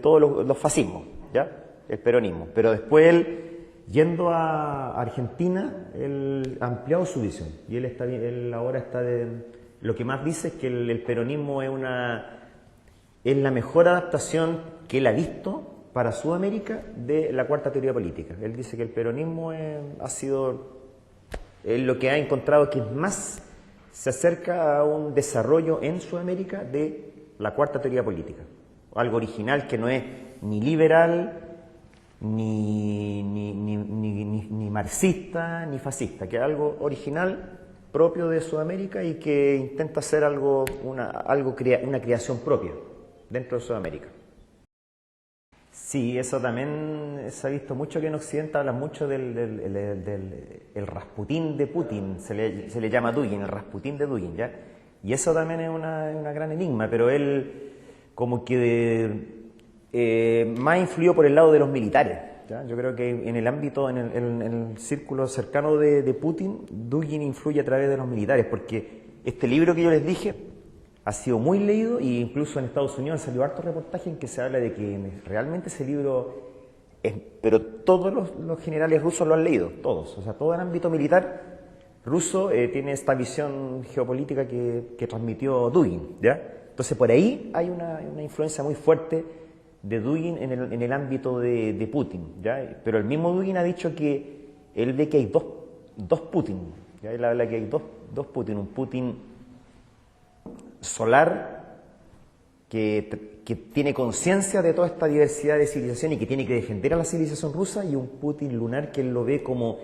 todos los fascismos, ¿ya? El peronismo. Pero después él, yendo a Argentina, él ha ampliado su visión. Y él ahora está lo que más dice es que el peronismo es la mejor adaptación que él ha visto para Sudamérica de la Cuarta Teoría Política. Él dice que el peronismo ha sido lo que ha encontrado que más se acerca a un desarrollo en Sudamérica de la Cuarta Teoría Política. Algo original que no es ni liberal, ni marxista, ni fascista, que es algo original propio de Sudamérica y que intenta hacer una creación propia dentro de Sudamérica. Sí, eso también se ha visto mucho que en Occidente hablan mucho el Rasputín de Putin, se le llama Dugin, el Rasputín de Dugin, ¿ya? Y eso también es una gran enigma, pero él como que más influyó por el lado de los militares, ¿ya? Yo creo que en el ámbito, en el círculo cercano de Putin, Dugin influye a través de los militares, porque este libro que yo les dije ha sido muy leído e incluso en Estados Unidos salió harto reportaje en que se habla de que realmente ese libro pero todos los generales rusos lo han leído, todos, o sea, todo el ámbito militar ruso tiene esta visión geopolítica que transmitió Dugin, ¿ya? Entonces por ahí hay una influencia muy fuerte de Dugin en el ámbito de Putin, ¿ya? Pero el mismo Dugin ha dicho que él ve que hay dos Putin, ¿ya? Él habla que hay dos Putin, un Putin solar que tiene conciencia de toda esta diversidad de civilización y que tiene que defender a la civilización rusa, y un Putin lunar que él lo ve como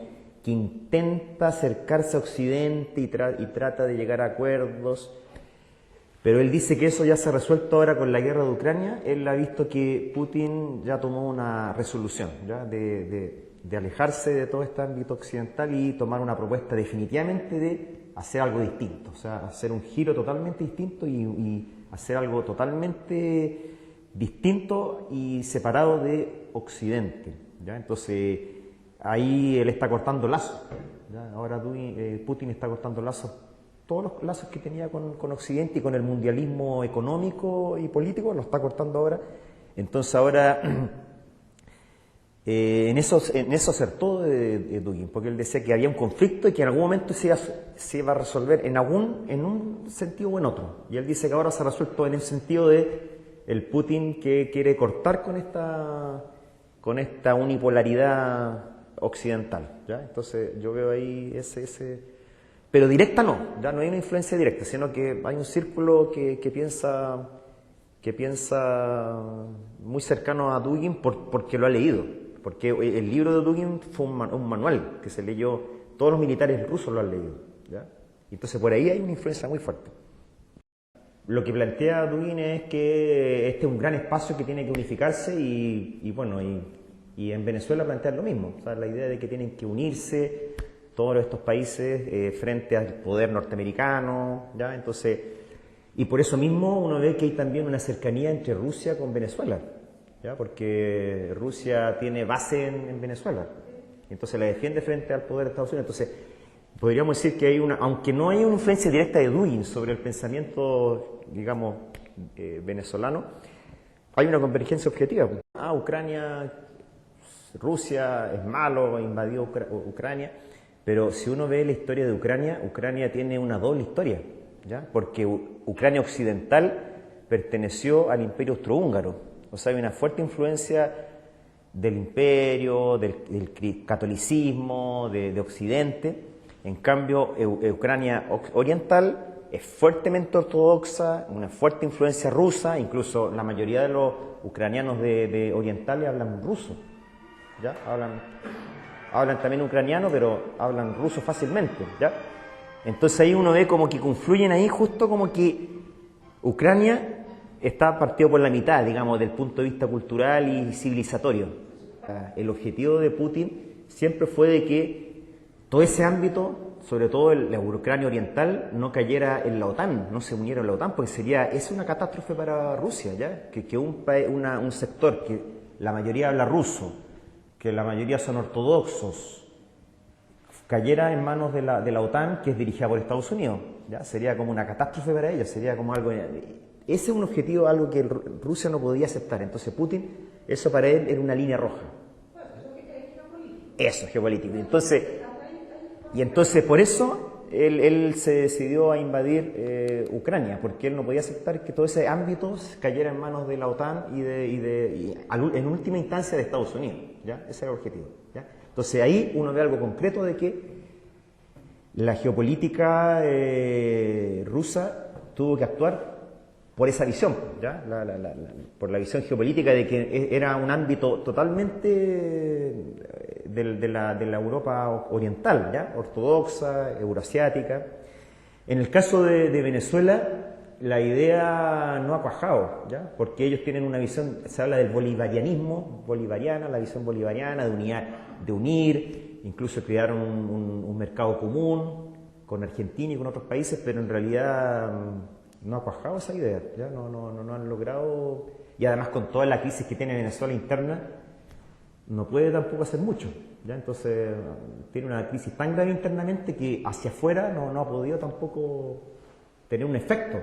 que intenta acercarse a Occidente y trata de llegar a acuerdos, pero él dice que eso ya se ha resuelto ahora con la guerra de Ucrania. Él ha visto que Putin ya tomó una resolución ¿ya? De alejarse de todo este ámbito occidental y tomar una propuesta definitivamente de hacer algo distinto, o sea, hacer un giro totalmente distinto y hacer algo totalmente distinto y separado de Occidente. ¿Ya? Entonces, ahí él está cortando lazos. ¿Ya? Ahora Putin está cortando lazos, todos los lazos que tenía con Occidente y con el mundialismo económico y político, lo está cortando ahora. Entonces ahora, en eso acertó Dugin, porque él decía que había un conflicto y que en algún momento se iba a resolver en un sentido o en otro. Y él dice que ahora se ha resuelto en el sentido de el Putin que quiere cortar con esta unipolaridad occidental. ¿Ya? Entonces yo veo ahí pero directa no, ya no hay una influencia directa, sino que hay un círculo que piensa muy cercano a Dugin porque lo ha leído, porque el libro de Dugin fue un manual que se leyó, todos los militares rusos lo han leído. ¿Ya? Entonces por ahí hay una influencia muy fuerte. Lo que plantea Dugin es que este es un gran espacio que tiene que unificarse y en Venezuela plantear lo mismo, o sea, la idea de que tienen que unirse todos estos países frente al poder norteamericano, ¿ya? Entonces, y por eso mismo uno ve que hay también una cercanía entre Rusia con Venezuela, ¿ya? Porque Rusia tiene base en Venezuela, entonces la defiende frente al poder de Estados Unidos. Entonces, podríamos decir que hay aunque no hay una influencia directa de Dugin sobre el pensamiento, digamos, venezolano, hay una convergencia objetiva. Rusia es malo, invadió Ucrania. Pero si uno ve la historia de Ucrania, Ucrania tiene una doble historia, ¿ya? Porque Ucrania occidental perteneció al Imperio Austrohúngaro, o sea, hay una fuerte influencia del imperio, del catolicismo, de Occidente. En cambio, Ucrania oriental es fuertemente ortodoxa, una fuerte influencia rusa, incluso la mayoría de los ucranianos de orientales hablan ruso, ¿ya? Hablan también ucraniano, pero hablan ruso fácilmente, ¿ya? Entonces ahí uno ve como que confluyen ahí justo como que Ucrania está partido por la mitad, digamos, del punto de vista cultural y civilizatorio. El objetivo de Putin siempre fue de que todo ese ámbito, sobre todo la Ucrania oriental, no cayera en la OTAN, no se uniera a la OTAN, porque es una catástrofe para Rusia, ¿ya? Que un sector que la mayoría habla ruso, que la mayoría son ortodoxos, cayera en manos de la OTAN, que es dirigida por Estados Unidos, ¿ya? Sería como una catástrofe para ellos, sería como algo... Ese es un objetivo, algo que Rusia no podía aceptar. Entonces Putin, eso para él era una línea roja. Eso es geopolítico. Entonces por eso él se decidió a invadir Ucrania, porque él no podía aceptar que todo ese ámbito cayera en manos de la OTAN y en última instancia de Estados Unidos, ¿ya? Ese era el objetivo, ¿ya? Entonces ahí uno ve algo concreto de que la geopolítica rusa tuvo que actuar por esa visión, ¿ya? Por la visión geopolítica de que era un ámbito totalmente de la Europa oriental, ¿ya? Ortodoxa, euroasiática. En el caso de Venezuela, la idea no ha cuajado, ¿ya? Porque ellos tienen una visión, se habla del bolivarianismo, la visión bolivariana de unir, incluso crearon un mercado común con Argentina y con otros países, pero en realidad no ha cuajado esa idea, ¿ya? No han logrado, y además con toda la crisis que tiene Venezuela interna, no puede tampoco hacer mucho, ¿ya? Entonces tiene una crisis tan grave internamente que hacia afuera no ha podido tampoco tener un efecto.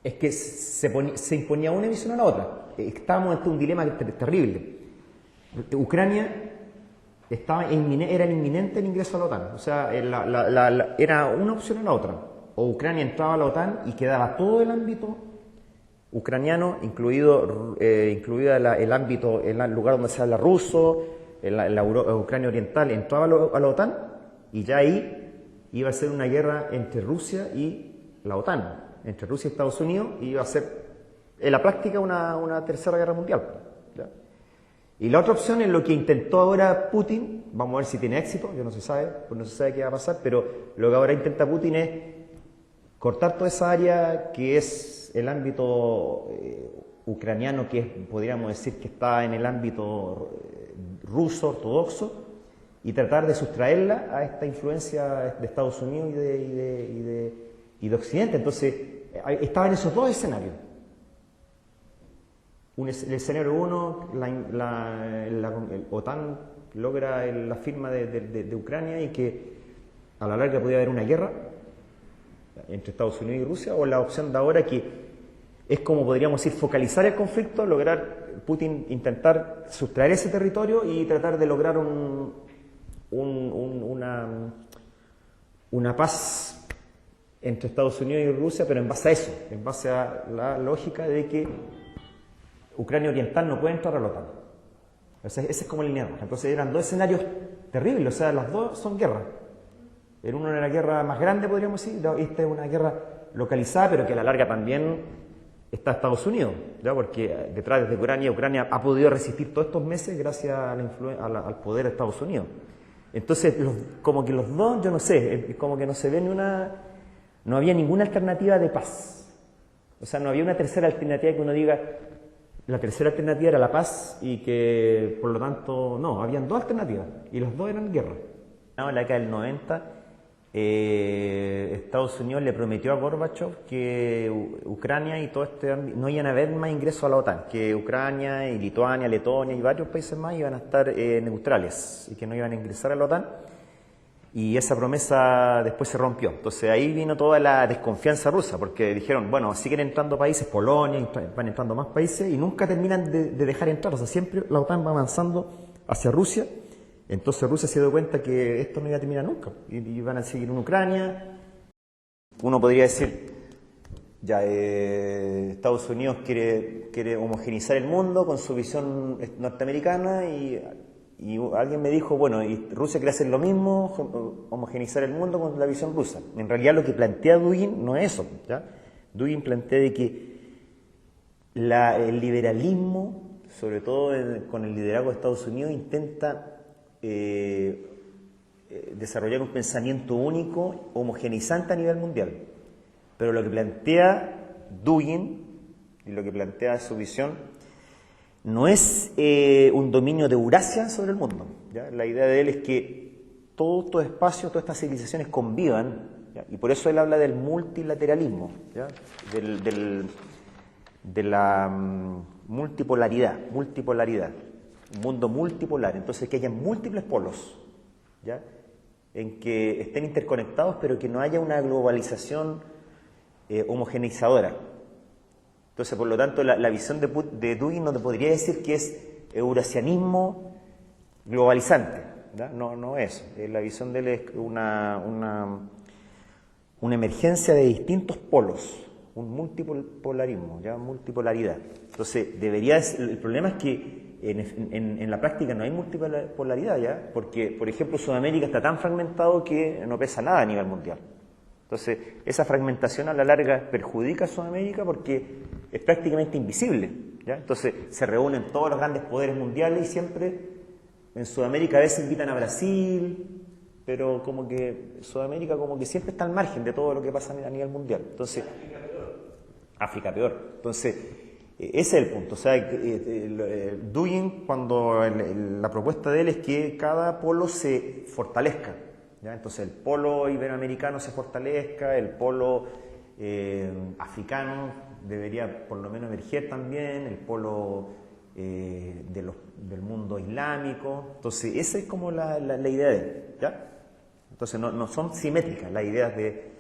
Es que se imponía una visión a la otra. Estábamos ante un dilema terrible. Ucrania era inminente el ingreso a la OTAN, o sea, era una opción a la otra. O Ucrania entraba a la OTAN y quedaba todo el ámbito ucraniano, incluido el ámbito, el lugar donde se habla ruso, Ucrania oriental, entraba a la OTAN y ya ahí iba a ser una guerra entre Rusia y la OTAN, entre Rusia y Estados Unidos, y iba a ser en la práctica una tercera guerra mundial, ¿ya? Y la otra opción es lo que intentó ahora Putin, vamos a ver si tiene éxito, yo no se sabe, pues no se sabe qué va a pasar, pero lo que ahora intenta Putin es cortar toda esa área que es el ámbito ucraniano, que es, podríamos decir que está en el ámbito ruso, ortodoxo, y tratar de sustraerla a esta influencia de Estados Unidos y de Occidente. Entonces, estaban esos dos escenarios. El escenario 1, el OTAN logra la firma de Ucrania y que a la larga podía haber una guerra entre Estados Unidos y Rusia, o la opción de ahora que es como podríamos decir focalizar el conflicto, lograr Putin intentar sustraer ese territorio y tratar de lograr una paz entre Estados Unidos y Rusia, pero en base a eso, en base a la lógica de que Ucrania Oriental no puede entrar a la OTAN. O sea, ese es como el lineal. Entonces eran dos escenarios terribles, o sea, las dos son guerras. El uno era la guerra más grande, podríamos decir, esta es una guerra localizada, pero que a la larga también está Estados Unidos, ¿ya? Porque detrás de Ucrania ha podido resistir todos estos meses gracias a al poder de Estados Unidos. Entonces, como que los dos, yo no sé, como que no se ve no había ninguna alternativa de paz. O sea, no había una tercera alternativa que uno diga, la tercera alternativa era la paz y que, por lo tanto, no, habían dos alternativas y los dos eran guerra. En la década del 90, Estados Unidos le prometió a Gorbachev que Ucrania y todo este ámbito no iban a haber más ingresos a la OTAN, que Ucrania y Lituania, Letonia y varios países más iban a estar neutrales y que no iban a ingresar a la OTAN. Y esa promesa después se rompió. Entonces ahí vino toda la desconfianza rusa, porque dijeron, bueno, siguen entrando países, Polonia, van entrando más países y nunca terminan de dejar entrar. O sea, siempre la OTAN va avanzando hacia Rusia. Entonces Rusia se dio cuenta que esto no iba a terminar nunca. Y van a seguir en Ucrania. Uno podría decir, ya Estados Unidos quiere homogeneizar el mundo con su visión norteamericana y alguien me dijo, bueno, y Rusia quiere hacer lo mismo, homogeneizar el mundo con la visión rusa. En realidad lo que plantea Dugin no es eso, ¿ya? Dugin plantea de que el liberalismo, sobre todo con el liderazgo de Estados Unidos, intenta desarrollar un pensamiento único, homogeneizante a nivel mundial. Pero lo que plantea Dugin, y lo que plantea su visión, no es un dominio de Eurasia sobre el mundo, ¿ya? La idea de él es que todos estos espacios, todas estas civilizaciones convivan, ¿ya? Y por eso él habla del multilateralismo, ¿ya? De la multipolaridad, un mundo multipolar, entonces que haya múltiples polos, ¿ya? En que estén interconectados, pero que no haya una globalización homogeneizadora. Entonces, por lo tanto, la visión de Dugin no te podría decir que es eurasianismo globalizante, ¿ya? No es. La visión de él es una emergencia de distintos polos, un multipolarismo, ¿ya? Multipolaridad. Entonces, el problema es que en la práctica no hay multipolaridad, ¿ya? Porque, por ejemplo, Sudamérica está tan fragmentado que no pesa nada a nivel mundial. Entonces, esa fragmentación a la larga perjudica a Sudamérica porque es prácticamente invisible, ¿ya? Entonces, se reúnen todos los grandes poderes mundiales y siempre en Sudamérica a veces invitan a Brasil, pero como que Sudamérica como que siempre está al margen de todo lo que pasa a nivel mundial. Entonces, África peor. Entonces, ese es el punto. O sea, Dugin, cuando la propuesta de él es que cada polo se fortalezca, ¿ya? Entonces el polo iberoamericano se fortalezca, el polo africano debería por lo menos emerger también, el polo del mundo islámico. Entonces esa es como la idea de él, ¿ya? Entonces no son simétricas las ideas de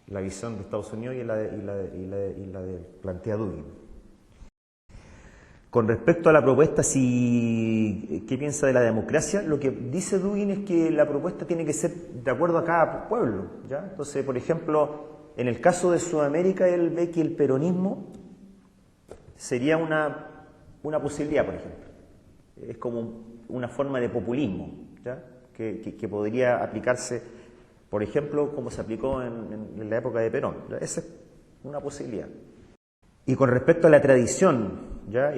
la visión de Estados Unidos y la de plantea Dugin. Con respecto a la propuesta, ¿qué piensa de la democracia? Lo que dice Dugin es que la propuesta tiene que ser de acuerdo a cada pueblo, ¿ya? Entonces, por ejemplo, en el caso de Sudamérica, él ve que el peronismo sería una posibilidad, por ejemplo. Es como una forma de populismo, ¿ya? Que podría aplicarse, por ejemplo, como se aplicó en la época de Perón, ¿ya? Esa es una posibilidad. Y con respecto a la tradición, ¿ya?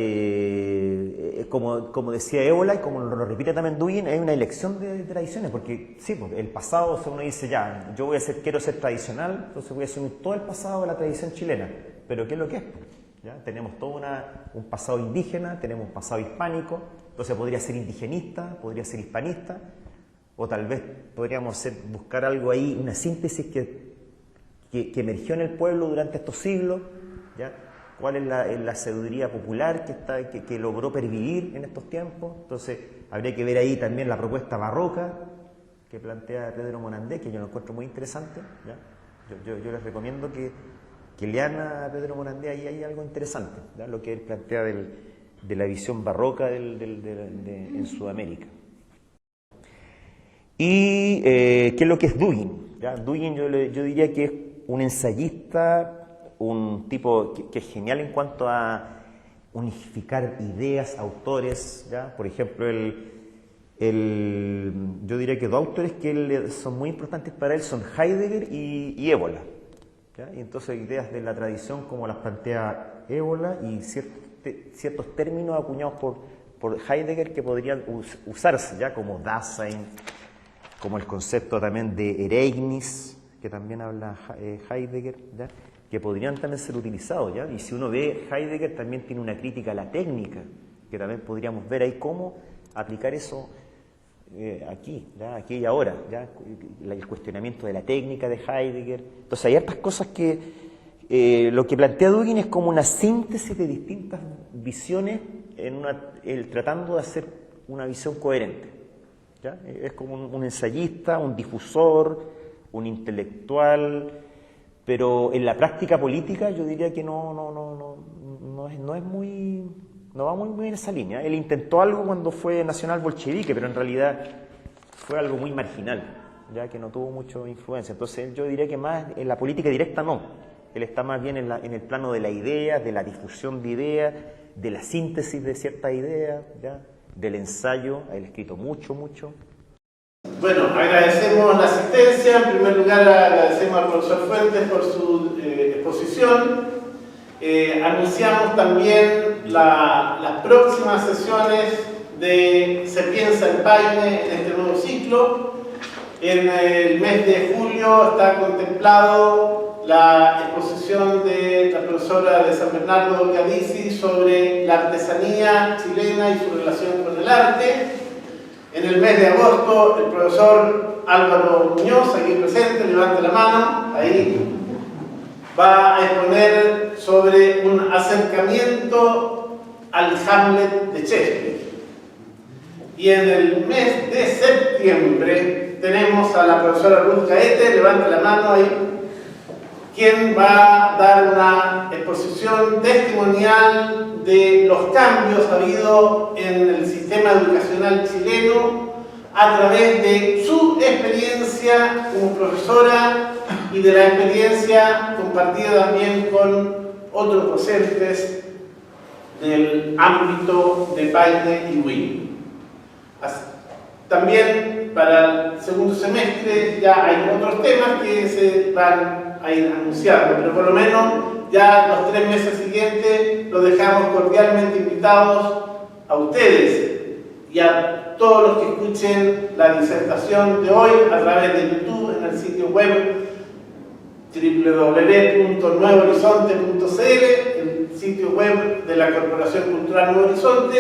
Como decía Ébola y como lo repite también Dugin, hay una elección de tradiciones, porque sí, pues, el pasado, o sea, uno dice ya, yo quiero ser tradicional, entonces voy a asumir todo el pasado de la tradición chilena, pero ¿qué es lo que es? ¿Ya? Tenemos todo un pasado indígena, tenemos un pasado hispánico, entonces podría ser indigenista, podría ser hispanista, o tal vez podríamos buscar algo ahí, una síntesis que emergió en el pueblo durante estos siglos, ¿ya? ¿Cuál es la sabiduría popular que logró pervivir en estos tiempos? Entonces, habría que ver ahí también la propuesta barroca que plantea Pedro Morandé, que yo lo encuentro muy interesante, ¿ya? Yo les recomiendo que lean a Pedro Morandé, ahí hay algo interesante, ¿ya? Lo que él plantea de la visión barroca en Sudamérica. Y ¿qué es lo que es Dugin? ¿Ya? Dugin yo diría que es un ensayista, un tipo que es genial en cuanto a unificar ideas, autores, ¿ya? Por ejemplo, yo diría que dos autores que son muy importantes para él son Heidegger y Ébola, ¿ya? Y entonces ideas de la tradición como las plantea Ébola y ciertos términos acuñados por Heidegger que podrían usarse, ¿ya? Como Dasein, como el concepto también de Ereignis, que también habla Heidegger, ¿ya? Que podrían también ser utilizados, ¿ya? Y si uno ve, Heidegger también tiene una crítica a la técnica, que también podríamos ver ahí cómo aplicar eso aquí, ¿ya? Aquí y ahora, ¿ya? El cuestionamiento de la técnica de Heidegger. Entonces hay hartas cosas que lo que plantea Dugin es como una síntesis de distintas visiones tratando de hacer una visión coherente, ¿ya? Es como un ensayista, un difusor, un intelectual, pero en la práctica política yo diría que no va muy en esa línea. Él intentó algo cuando fue nacional bolchevique, pero en realidad fue algo muy marginal, ya que no tuvo mucha influencia. Entonces yo diría que más en la política directa no. Él está más bien en el plano de la idea, de la difusión de ideas, de la síntesis de ciertas ideas, ¿ya? Del ensayo. Ha escrito mucho. Bueno, agradecemos la asistencia. En primer lugar, agradecemos al profesor Fuentes por su exposición. Anunciamos también las próximas sesiones de Se piensa en Paine en este nuevo ciclo. En el mes de julio está contemplado la exposición de la profesora de San Bernardo Cadizi sobre la artesanía chilena y su relación con el arte. En el mes de agosto, el profesor Álvaro Muñoz, aquí presente, levante la mano, ahí, va a exponer sobre un acercamiento al Hamlet de Shakespeare. Y en el mes de septiembre tenemos a la profesora Ruth Caete, levante la mano ahí, quien va a dar una exposición testimonial de los cambios habidos en el sistema educacional chileno a través de su experiencia como profesora y de la experiencia compartida también con otros docentes del ámbito de Paine y Dugin. También para el segundo semestre ya hay otros temas que se van a ir anunciando, pero por lo menos ya los 3 meses siguientes los dejamos cordialmente invitados a ustedes y a todos los que escuchen la disertación de hoy a través de YouTube en el sitio web www.nuevohorizonte.cl, el sitio web de la Corporación Cultural Nuevo Horizonte,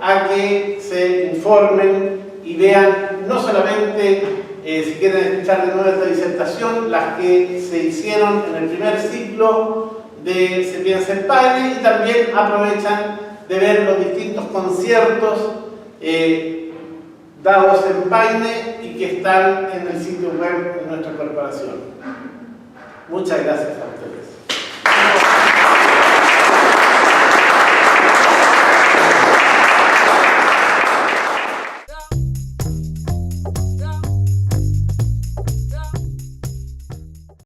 a que se informen y vean no solamente si quieren escuchar de nuevo esta disertación, las que se hicieron en el primer ciclo de Se piensa en Paine, y también aprovechan de ver los distintos conciertos dados en Paine y que están en el sitio web de nuestra corporación. Muchas gracias a ustedes.